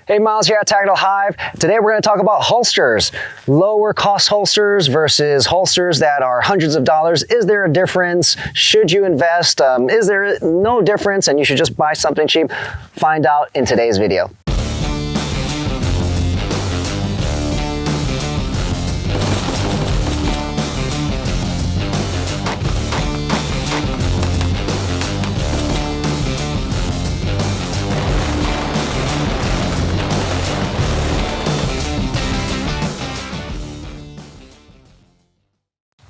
Hey, Myles here at Tactical Hyve. Today we're going to talk about holsters. Lower cost holsters versus holsters that are hundreds of dollars. Is there a difference? Should you invest? Is there no difference and you should just buy something cheap? Find out in today's video.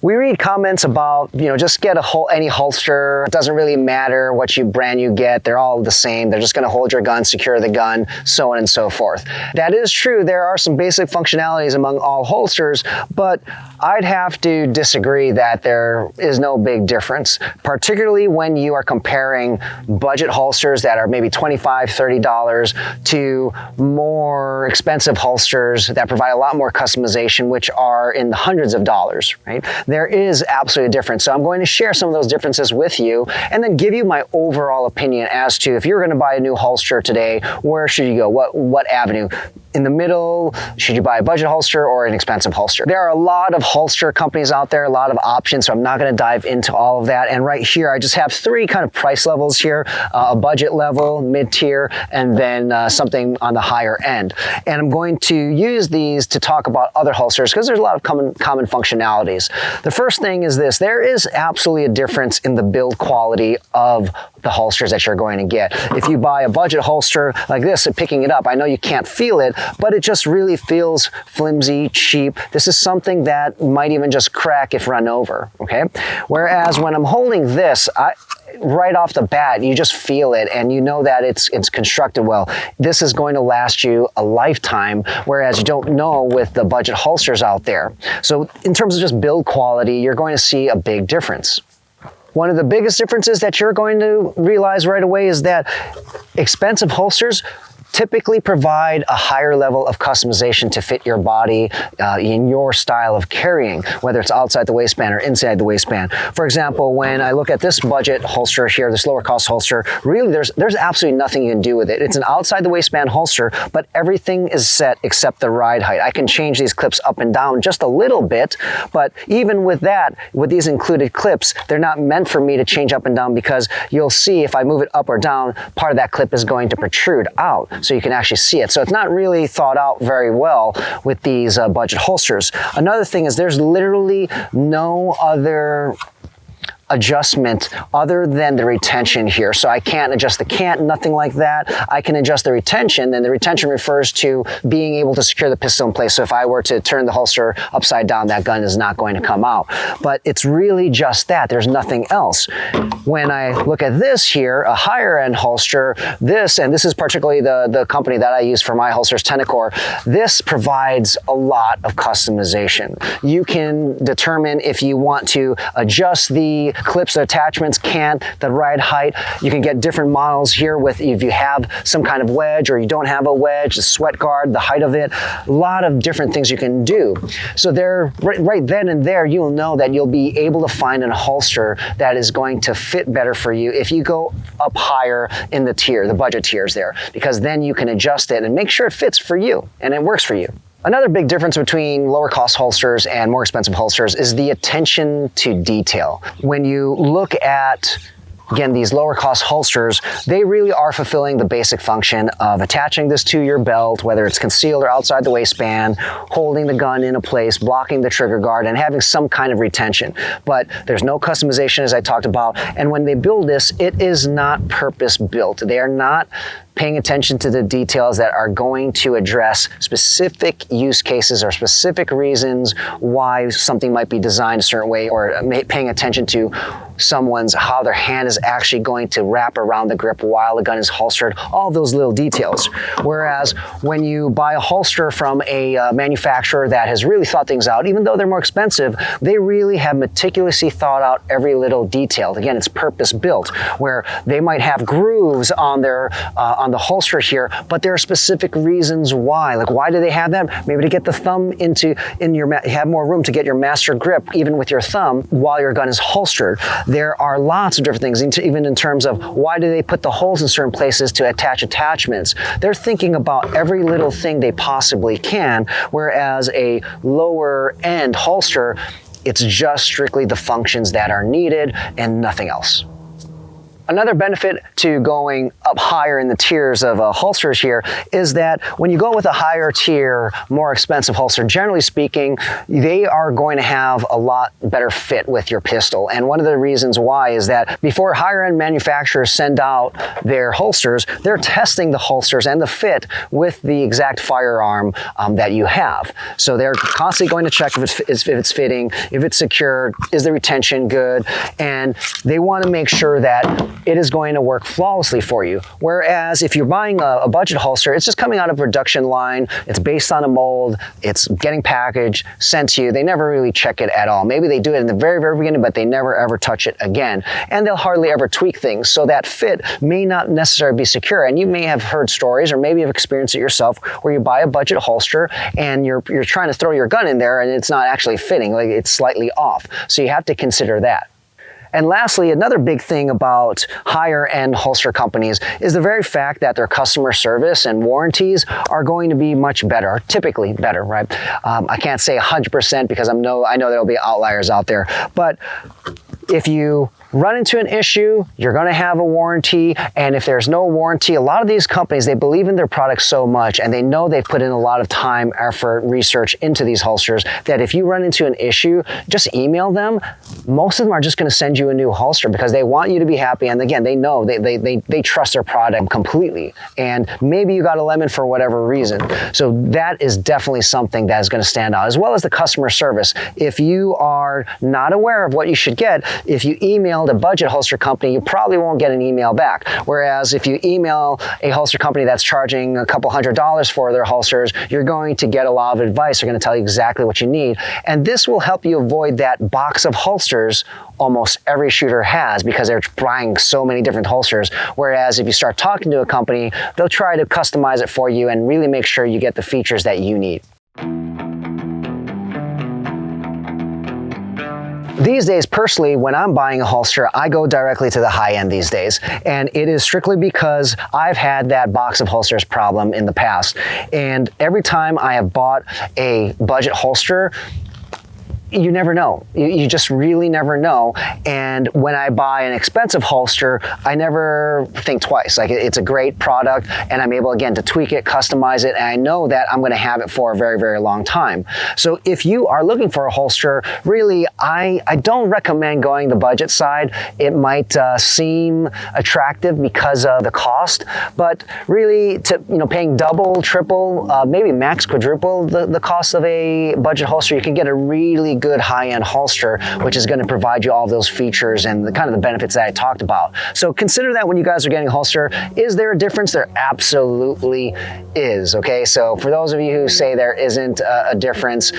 We read comments about, just get any holster. It doesn't really matter what brand you get. They're all the same. They're just going to hold your gun, secure the gun, so on and so forth. That is true. There are some basic functionalities among all holsters, but I'd have to disagree that there is no big difference, particularly when you are comparing budget holsters that are maybe $25, $30 to more expensive holsters that provide a lot more customization, which are in the hundreds of dollars, right? There is absolutely a difference. So I'm going to share some of those differences with you and then give you my overall opinion as to if you're going to buy a new holster today, where should you go? What avenue? In the middle, should you buy a budget holster or an expensive holster? There are a lot of holster companies out there, a lot of options, so I'm not going to dive into all of that. And right here, I just have three kind of price levels here, a budget level, mid-tier, and then something on the higher end. And I'm going to use these to talk about other holsters because there's a lot of common functionalities. The first thing is this: there is absolutely a difference in the build quality of the holsters that you're going to get. If you buy a budget holster like this and picking it up, I know you can't feel it, but it just really feels flimsy, cheap. This is something that might even just crack if run over, okay? Whereas when I'm holding this, right off the bat, you just feel it and you know that it's constructed well. This is going to last you a lifetime, whereas you don't know with the budget holsters out there. So in terms of just build quality, you're going to see a big difference. One of the biggest differences that you're going to realize right away is that expensive holsters typically provide a higher level of customization to fit your body in your style of carrying, whether it's outside the waistband or inside the waistband. For example, when I look at this budget holster here, this lower cost holster, really there's absolutely nothing you can do with it. It's an outside the waistband holster, but everything is set except the ride height. I can change these clips up and down just a little bit, but even with that, with these included clips, they're not meant for me to change up and down because you'll see if I move it up or down, part of that clip is going to protrude out, so you can actually see it. So it's not really thought out very well with these budget holsters. Another thing is there's literally no other adjustment other than the retention here. So I can't adjust the cant, nothing like that. I can adjust the retention, and the retention refers to being able to secure the pistol in place. So if I were to turn the holster upside down, that gun is not going to come out. But it's really just that. There's nothing else. When I look at this here, a higher end holster, this is particularly the company that I use for my holsters, Tenacor, this provides a lot of customization. You can determine if you want to adjust the clips, the attachments, cant, the ride height. You can get different models here with if you have some kind of wedge or you don't have a wedge, the sweat guard, the height of it, a lot of different things you can do. So there, right then and there, you'll know that you'll be able to find a holster that is going to fit better for you if you go up higher in the budget tiers there, because then you can adjust it and make sure it fits for you and it works for you. Another big difference between lower cost holsters and more expensive holsters is the attention to detail. When you look at, again, these lower cost holsters, they really are fulfilling the basic function of attaching this to your belt, whether it's concealed or outside the waistband, holding the gun in a place, blocking the trigger guard, and having some kind of retention. But there's no customization, as I talked about. And when they build this, it is not purpose built. They are not paying attention to the details that are going to address specific use cases or specific reasons why something might be designed a certain way, or paying attention to how their hand is actually going to wrap around the grip while the gun is holstered, all those little details. Whereas when you buy a holster from a manufacturer that has really thought things out, even though they're more expensive, they really have meticulously thought out every little detail. Again, it's purpose built, where they might have grooves on their on the holster here, but there are specific reasons why. Like, why do they have that? Maybe to get the thumb have more room to get your master grip, even with your thumb, while your gun is holstered. There are lots of different things, even in terms of why do they put the holes in certain places to attach attachments. They're thinking about every little thing they possibly can, whereas a lower end holster, it's just strictly the functions that are needed and nothing else. Another benefit to going up higher in the tiers of holsters here is that when you go with a higher tier, more expensive holster, generally speaking, they are going to have a lot better fit with your pistol. And one of the reasons why is that before higher end manufacturers send out their holsters, they're testing the holsters and the fit with the exact firearm that you have. So they're constantly going to check if it's fitting, if it's secure, is the retention good, and they want to make sure that it is going to work flawlessly for you. Whereas if you're buying a budget holster, it's just coming out of a production line, it's based on a mold, it's getting packaged, sent to you. They never really check it at all. Maybe they do it in the very, very beginning, but they never ever touch it again. And they'll hardly ever tweak things, so that fit may not necessarily be secure. And you may have heard stories, or maybe have experienced it yourself, where you buy a budget holster and you're trying to throw your gun in there and it's not actually fitting, like it's slightly off. So you have to consider that. And lastly, another big thing about higher end holster companies is the very fact that their customer service and warranties are going to be much better, typically better, right? I can't say 100% because I know there'll be outliers out there, but if you run into an issue, you're going to have a warranty. And if there's no warranty, a lot of these companies, they believe in their products so much, and they know they've put in a lot of time, effort, research into these holsters, that if you run into an issue, just email them. Most of them are just going to send you a new holster because they want you to be happy. And again, they know they trust their product completely. And maybe you got a lemon for whatever reason. So that is definitely something that is going to stand out, as well as the customer service. If you are not aware of what you should get, if you email a budget holster company, you probably won't get an email back. Whereas if you email a holster company that's charging a couple $100s for their holsters, you're going to get a lot of advice. They're going to tell you exactly what you need. And this will help you avoid that box of holsters almost every shooter has, because they're buying so many different holsters. Whereas if you start talking to a company, they'll try to customize it for you and really make sure you get the features that you need. These days, personally, when I'm buying a holster, I go directly to the high end these days. And it is strictly because I've had that box of holsters problem in the past. And every time I have bought a budget holster, you never know. You just really never know. And when I buy an expensive holster, I never think twice. Like, it's a great product, and I'm able, again, to tweak it, customize it, and I know that I'm going to have it for a very, very long time. So if you are looking for a holster, really, I don't recommend going the budget side. It might seem attractive because of the cost, but really, paying double, triple, maybe max quadruple the cost of a budget holster, you can get a really good high-end holster, which is going to provide you all those features and the kind of the benefits that I talked about. So consider that when you guys are getting a holster. Is there a difference? There absolutely is. Okay, so for those of you who say there isn't a difference,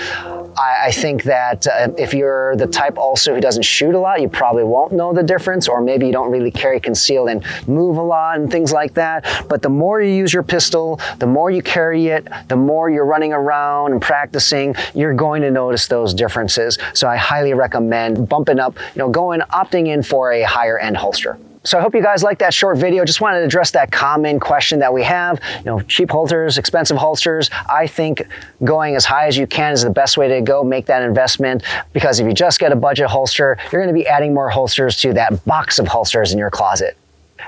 I think that if you're the type also who doesn't shoot a lot, you probably won't know the difference, or maybe you don't really carry concealed and move a lot and things like that. But the more you use your pistol, the more you carry it, the more you're running around and practicing, you're going to notice those differences. So I highly recommend bumping up, opting in for a higher end holster. So I hope you guys liked that short video. Just wanted to address that common question that we have. Cheap holsters, expensive holsters. I think going as high as you can is the best way to go. Make that investment, because if you just get a budget holster, you're going to be adding more holsters to that box of holsters in your closet.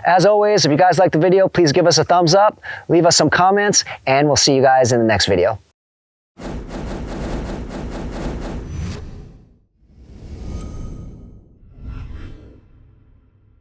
As always, if you guys liked the video, please give us a thumbs up, leave us some comments, and we'll see you guys in the next video.